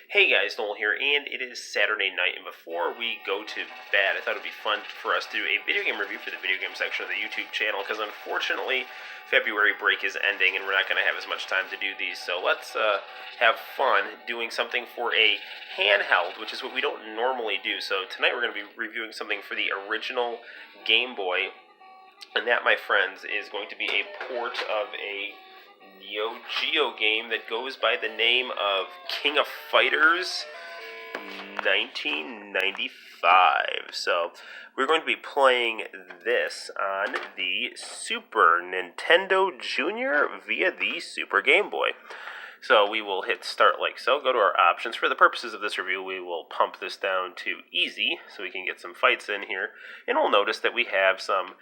Hey guys, Noel here, and it is Saturday night, and before we go to bed, I thought it would be fun for us to do a video game review for the video game section of the YouTube channel, because unfortunately, February break is ending, and we're not going to have as much time to do these, so let's have fun doing something for a handheld, which is what we don't normally do. So tonight we're going to be reviewing something for the original Game Boy, and that, my friends, is going to be a port of a Neo Geo game that goes by the name of King of Fighters 1995. So we're going to be playing this on the Super Nintendo Junior via the Super Game Boy. So we will hit start like so, go to our options. For the purposes of this review, we will pump this down to easy so we can get some fights in here. And we'll notice that we have some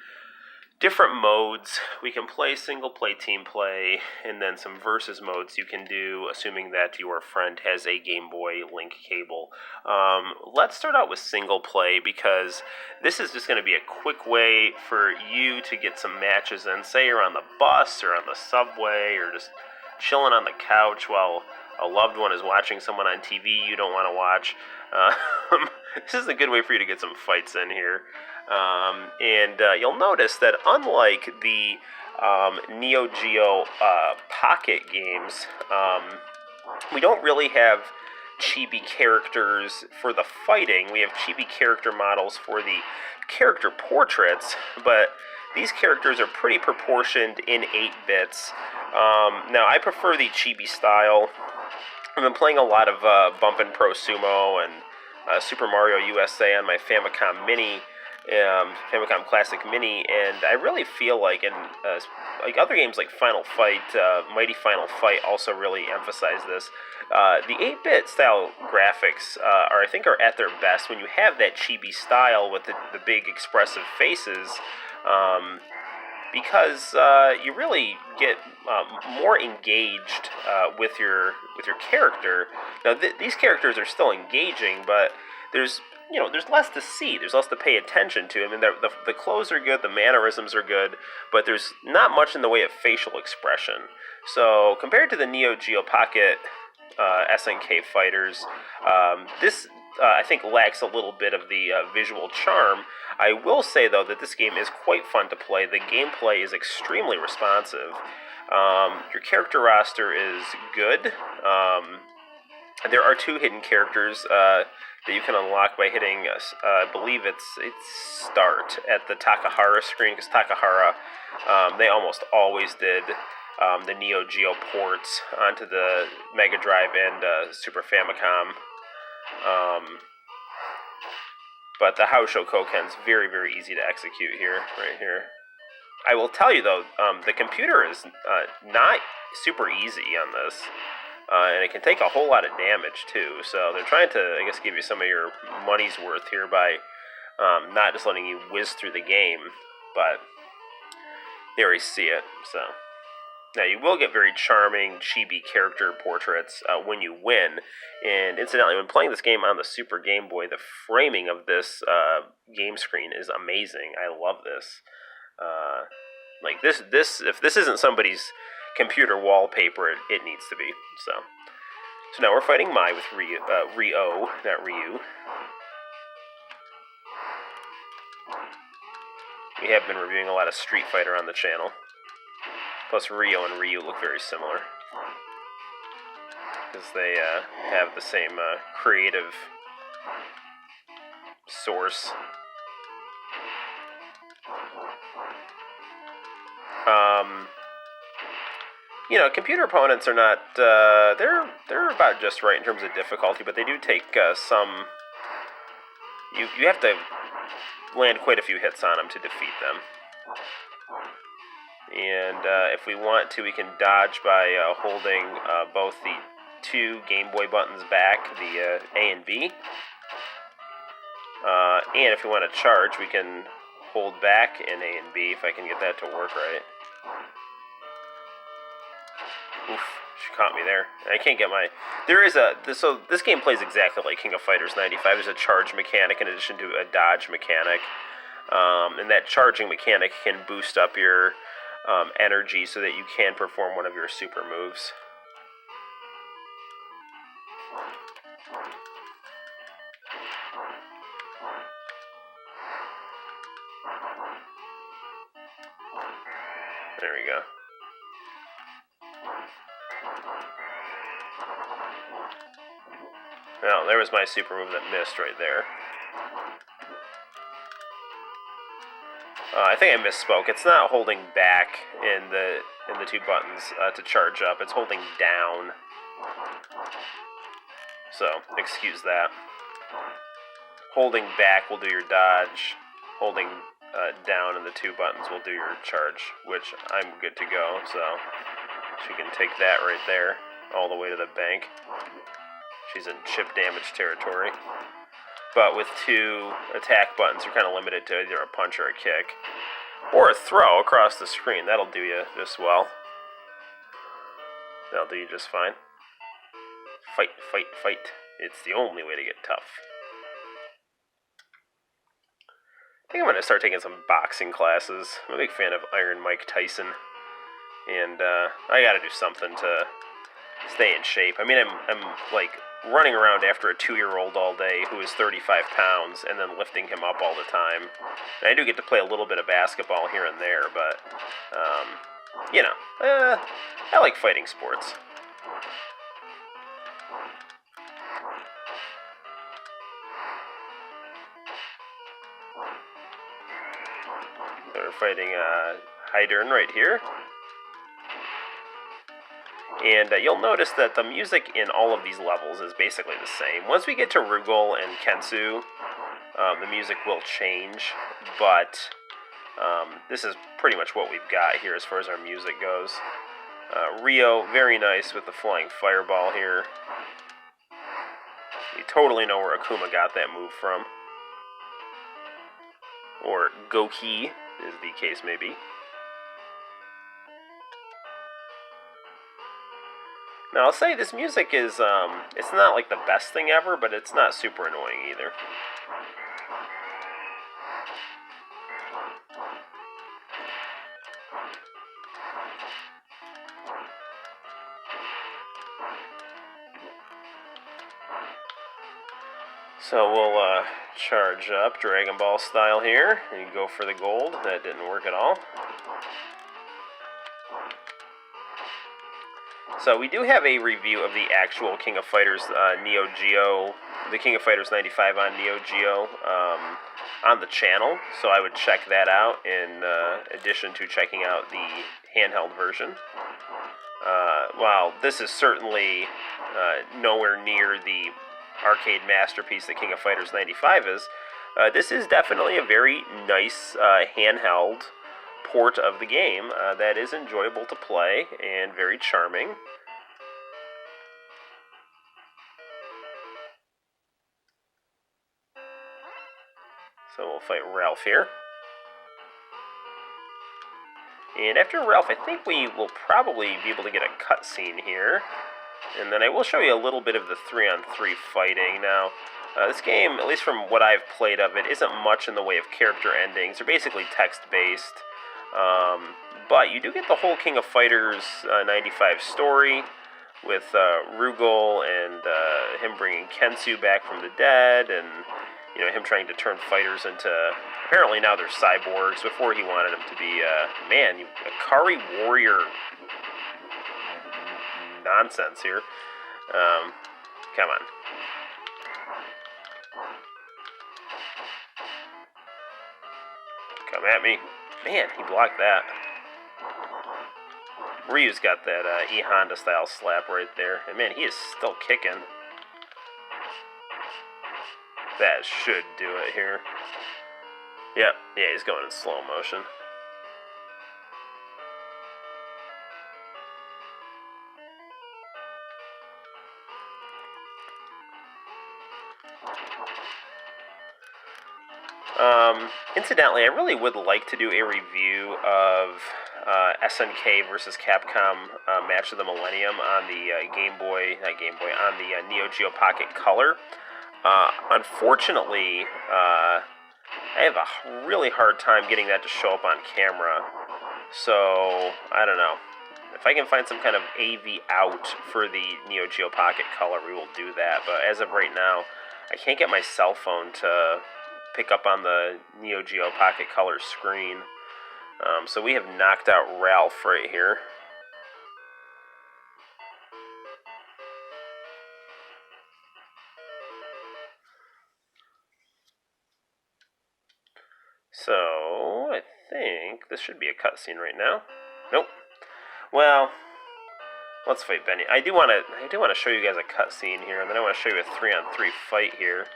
different modes. We can play single play, team play, and then some versus modes you can do, assuming that your friend has a Game Boy link cable. Let's start out with single play, because this is just going to be a quick way for you to get some matches in. Say you're on the bus or on the subway or just chilling on the couch while a loved one is watching someone on TV you don't want to watch. This is a good way for you to get some fights in here. And you'll notice that unlike the Neo Geo Pocket games, we don't really have chibi characters for the fighting. We have chibi character models for the character portraits, but these characters are pretty proportioned in 8 bits. Now, I prefer the chibi style. I've been playing a lot of Bumpin' Pro Sumo and Super Mario USA on my Famicom Mini, Famicom Classic Mini, and I really feel like like other games like Final Fight, Mighty Final Fight also really emphasize this. The 8-bit style graphics I think are at their best when you have that chibi style with the big expressive faces. Because you really get more engaged with your character. Now, these characters are still engaging, but there's less to see. There's less to pay attention to. I mean, the clothes are good, the mannerisms are good, but there's not much in the way of facial expression. So compared to the Neo Geo Pocket SNK fighters, this I think lacks a little bit of the visual charm. I will say, though, that this game is quite fun to play. The gameplay is extremely responsive. Your character roster is good. There are 2 hidden characters that you can unlock by hitting, I believe it's start at the Takahara screen, because Takahara, they almost always did the Neo Geo ports onto the Mega Drive and Super Famicom. But the Haosho Koken's very, very easy to execute here, right here. I will tell you, though, the computer is not super easy on this, and it can take a whole lot of damage, too. So they're trying to, I guess, give you some of your money's worth here by not just letting you whiz through the game, but there you see it, so. Now, you will get very charming, chibi character portraits when you win. And incidentally, when playing this game on the Super Game Boy, the framing of this game screen is amazing. I love this. Like this, if this isn't somebody's computer wallpaper, it needs to be. So now we're fighting Mai with Ryo, not Ryu. We have been reviewing a lot of Street Fighter on the channel. Plus, Ryo and Ryu look very similar, because they have the same creative source. Computer opponents are not, they're about just right in terms of difficulty, but they do take some, you have to land quite a few hits on them to defeat them. And if we want to, we can dodge by holding both the 2 Game Boy buttons back, the A and B. And if we want to charge, we can hold back in A and B, if I can get that to work right. Oof, she caught me there. I can't get my... So this game plays exactly like King of Fighters 95. There's a charge mechanic in addition to a dodge mechanic. And that charging mechanic can boost up your energy so that you can perform one of your super moves. There we go. Well, there was my super move that missed right there. I think I misspoke. It's not holding back in the two buttons to charge up. It's holding down. So, excuse that. Holding back will do your dodge. Holding down in the two buttons will do your charge, which I'm good to go. So, she can take that right there all the way to the bank. She's in chip damage territory. But with two attack buttons, you're kind of limited to either a punch or a kick. Or a throw across the screen. That'll do you just well. That'll do you just fine. Fight, fight, fight. It's the only way to get tough. I think I'm going to start taking some boxing classes. I'm a big fan of Iron Mike Tyson. And I got to do something to stay in shape. I mean, I'm like running around after a 2-year-old all day who is 35 pounds and then lifting him up all the time. And I do get to play a little bit of basketball here and there, but, you know, I like fighting sports. So we're fighting Hydern right here. And you'll notice that the music in all of these levels is basically the same. Once we get to Rugal and Kensu, the music will change, but this is pretty much what we've got here as far as our music goes. Rio, very nice with the flying fireball here. You totally know where Akuma got that move from. Or Goki, as the case may be. Now, I'll say this music is, it's not like the best thing ever, but it's not super annoying either. So we'll charge up Dragon Ball style here, and go for the gold. That didn't work at all. So we do have a review of the actual King of Fighters Neo Geo, the King of Fighters 95 on Neo Geo on the channel, so I would check that out in addition to checking out the handheld version. While this is certainly nowhere near the arcade masterpiece that King of Fighters 95 is, this is definitely a very nice handheld port of the game that is enjoyable to play and very charming. So we'll fight Ralph here. And after Ralph, I think we will probably be able to get a cutscene here. And then I will show you a little bit of the 3-on-3 fighting. Now, this game, at least from what I've played of it, isn't much in the way of character endings. They're basically text-based. But you do get the whole King of Fighters 95 story with Rugal and him bringing Kensu back from the dead, and you know, him trying to turn fighters into, apparently now they're cyborgs. Before he wanted them to be, man, Akari Warrior nonsense here. Come on. Come at me. Man, he blocked that. Ryu's got that E-Honda style slap right there. And man, he is still kicking. That should do it here. Yep, yeah, he's going in slow motion. Incidentally, I really would like to do a review of SNK versus Capcom Match of the Millennium on the on the Neo Geo Pocket Color. Unfortunately, I have a really hard time getting that to show up on camera, so I don't know. If I can find some kind of AV out for the Neo Geo Pocket Color, we will do that. But as of right now, I can't get my cell phone to pick up on the Neo Geo Pocket Color screen. So we have knocked out Ralph right here. So I think this should be a cutscene right now. Nope. Well, let's fight Benny. I do want to show you guys a cutscene here, and then I want to show you a 3-on-3 fight here.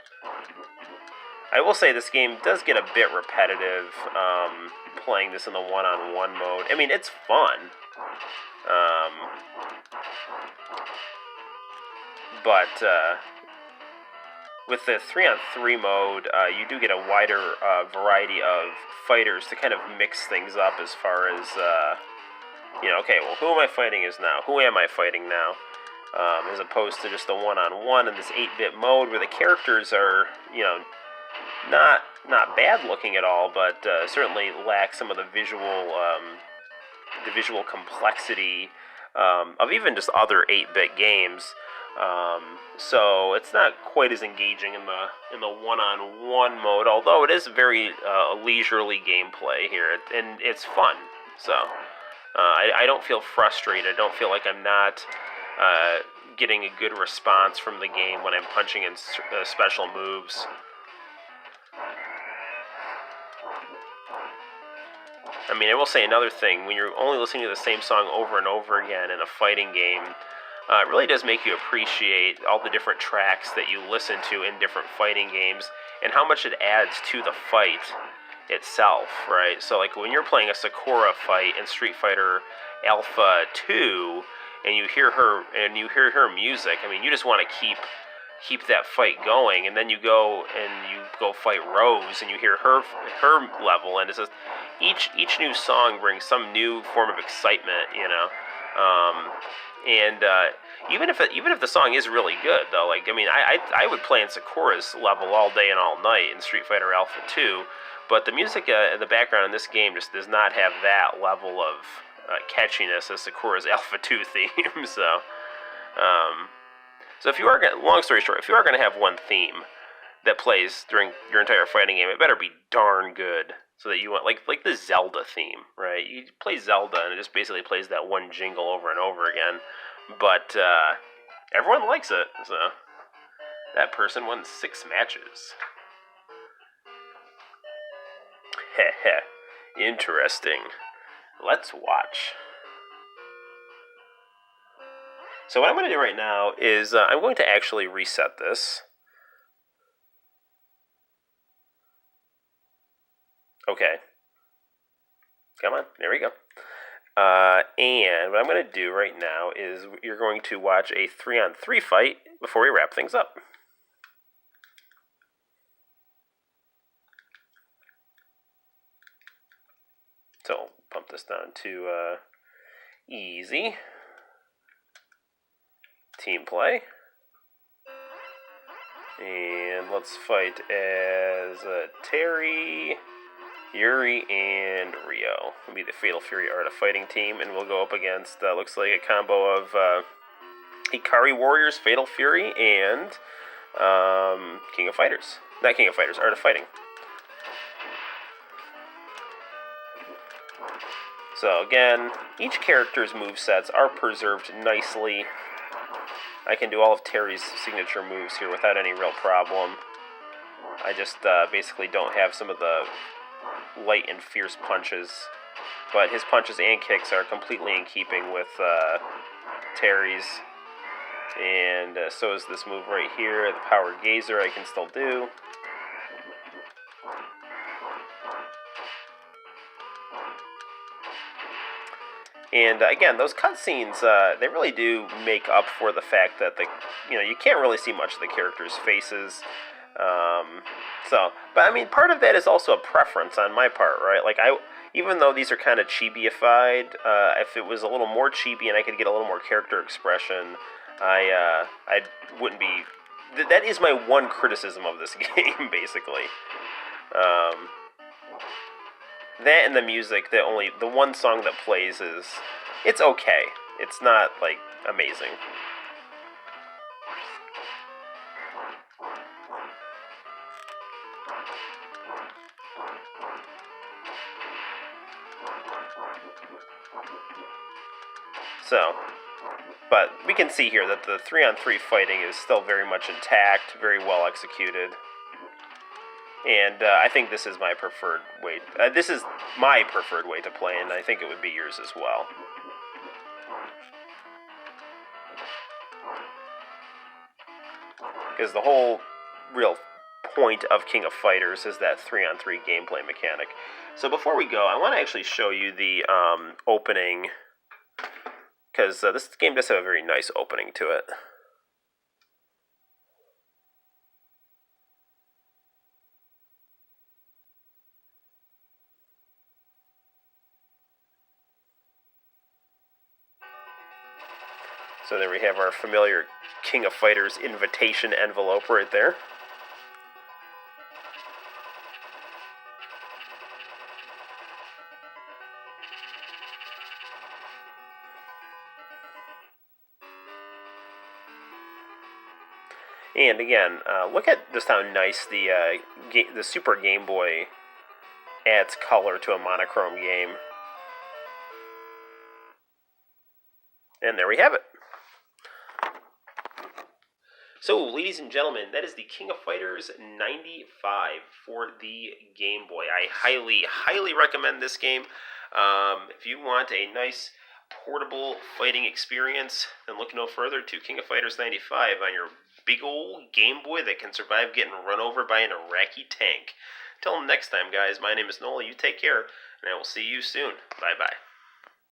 I will say this game does get a bit repetitive playing this in the 1-on-1 mode. I mean, it's fun. But with the 3-on-3 mode, you do get a wider variety of fighters to kind of mix things up as far as, okay, well, who am I fighting now? Who am I fighting now? As opposed to just the 1-on-1 in this 8-bit mode where the characters are, not bad looking at all, but certainly lack some of the visual complexity of even just other 8-bit games. So it's not quite as engaging in the 1-on-1 mode, although it is very leisurely gameplay here, and it's fun. So I don't feel frustrated. I don't feel like I'm not getting a good response from the game when I'm punching in special moves. I mean, I will say another thing, when you're only listening to the same song over and over again in a fighting game, it really does make you appreciate all the different tracks that you listen to in different fighting games and how much it adds to the fight itself, right? So, like, when you're playing a Sakura fight in Street Fighter Alpha 2 and you hear her music, I mean, you just want to keep that fight going, and then you go fight Rose and you hear her level, and it's just each new song brings some new form of excitement, and even if the song is really good, though, like, I mean, I would play in Sakura's level all day and all night in Street Fighter Alpha 2, but the music in the background in this game just does not have that level of catchiness as Sakura's Alpha 2 theme. So if you are gonna, long story short, if you are going to have one theme that plays during your entire fighting game, it better be darn good, so that you want, like the Zelda theme, right? You play Zelda and it just basically plays that one jingle over and over again, but everyone likes it, so that person won 6 matches. Heh, interesting. Let's watch. So what I'm going to do right now is I'm going to actually reset this. Okay. Come on, there we go. And what I'm going to do right now is you're going to watch a 3-on-3 fight before we wrap things up. So I'll bump this down to easy. Team play. And let's fight as Terry, Yuri, and Rio. Will be the Fatal Fury Art of Fighting team, and we'll go up against, looks like a combo of Ikari Warriors, Fatal Fury, and King of Fighters. Not King of Fighters, Art of Fighting. So again, each character's movesets are preserved nicely. I can do all of Terry's signature moves here without any real problem. I just basically don't have some of the light and fierce punches, but his punches and kicks are completely in keeping with Terry's. And so is this move right here, the Power Gazer, I can still do. And again, those cutscenes, they really do make up for the fact that you can't really see much of the characters' faces. But I mean, part of that is also a preference on my part, right? Like, even though these are kind of chibi-ified, if it was a little more chibi and I could get a little more character expression, I wouldn't be. That is my one criticism of this game, basically. That and the music, the one song that plays is It's okay. It's not, like, amazing. So, but we can see here that the 3-on-3 fighting is still very much intact, very well executed. And I think this is my preferred way. This is my preferred way to play, and I think it would be yours as well. Because the whole real point of King of Fighters is that 3-on-3 gameplay mechanic. So before we go, I want to actually show you the opening, because this game does have a very nice opening to it. So there we have our familiar King of Fighters invitation envelope right there. And again, look at just how nice the Super Game Boy adds color to a monochrome game. And there we have it. So, ladies and gentlemen, that is the King of Fighters 95 for the Game Boy. I highly, highly recommend this game. If you want a nice portable fighting experience, then look no further to King of Fighters 95 on your big old Game Boy that can survive getting run over by an Iraqi tank. Till next time, guys, my name is Noel. You take care, and I will see you soon. Bye-bye.